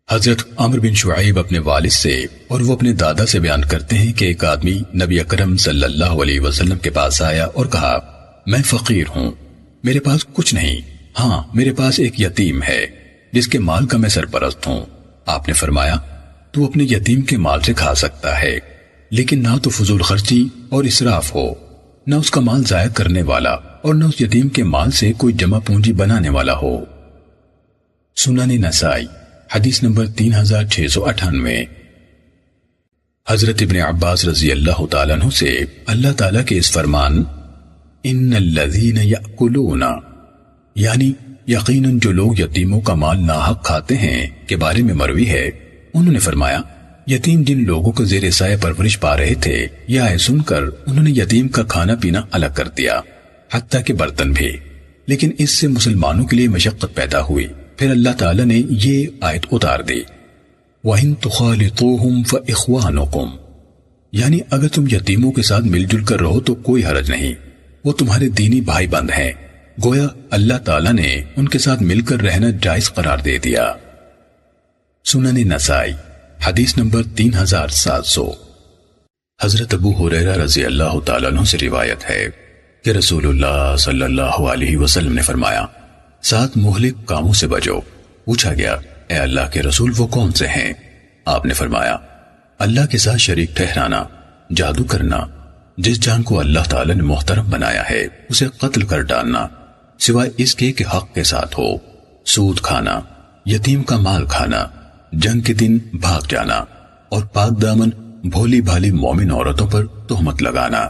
حضرت عمرو بن شعیب اپنے والد سے اور وہ اپنے دادا سے بیان کرتے ہیں کہ ایک آدمی نبی اکرم صلی اللہ علیہ وسلم کے پاس آیا اور کہا، میں فقیر ہوں، میرے پاس کچھ نہیں، ہاں میرے پاس ایک یتیم ہے جس کے مال کا میں سرپرست ہوں۔ آپ نے فرمایا، تو اپنے یتیم کے مال سے کھا سکتا ہے، لیکن نہ تو فضول خرچی اور اسراف ہو، نہ اس کا مال ضائع کرنے والا اور نہ اس یتیم کے مال سے کوئی جمع پونجی بنانے والا ہو۔ سنن نسائی حدیث نمبر 3698۔ حضرت ابن عباس رضی اللہ تعالیٰ عنہ سے اللہ تعالیٰ کے اس فرمان ان الذین یأکلون، یعنی یقیناً جو لوگ یتیموں کا مال ناحق کھاتے ہیں کے بارے میں مروی ہے، انہوں نے فرمایا، یتیم جن لوگوں کو زیر سایہ پرورش پا رہے تھے، یہ آئے سن کر انہوں نے یتیم کا کھانا پینا الگ کر دیا، حتیٰ کہ برتن بھی، لیکن اس سے مسلمانوں کے لیے مشقت پیدا ہوئی۔ پھر اللہ تعالیٰ نے یہ آیت اتار دی، وَإِن تُخَالِطُوهُمْ فَإِخْوَانُكُمْ، یعنی اگر تم یتیموں کے ساتھ مل جل کر رہو تو کوئی حرج نہیں، وہ تمہارے دینی بھائی بند ہیں۔ گویا اللہ تعالیٰ نے ان کے ساتھ مل کر رہنا جائز قرار دے دیا۔ سنن نسائی حدیث نمبر 3700۔ حضرت ابو ہریرہ رضی اللہ تعالیٰ عنہ سے روایت ہے کہ رسول اللہ صلی اللہ علیہ وسلم نے فرمایا، 7 مہلک کاموں سے بچو۔ پوچھا گیا، اے اللہ کے رسول وہ کون سے ہیں؟ آپ نے فرمایا، اللہ کے ساتھ شریک ٹھہرانا، جادو کرنا، جس جان کو اللہ تعالیٰ نے محترم بنایا ہے اسے قتل کر ڈالنا سوائے اس کے کہ حق کے ساتھ ہو، سود کھانا، یتیم کا مال کھانا، جنگ کے دن بھاگ جانا، اور پاک دامن بھولی بھالی مومن عورتوں پر تہمت لگانا۔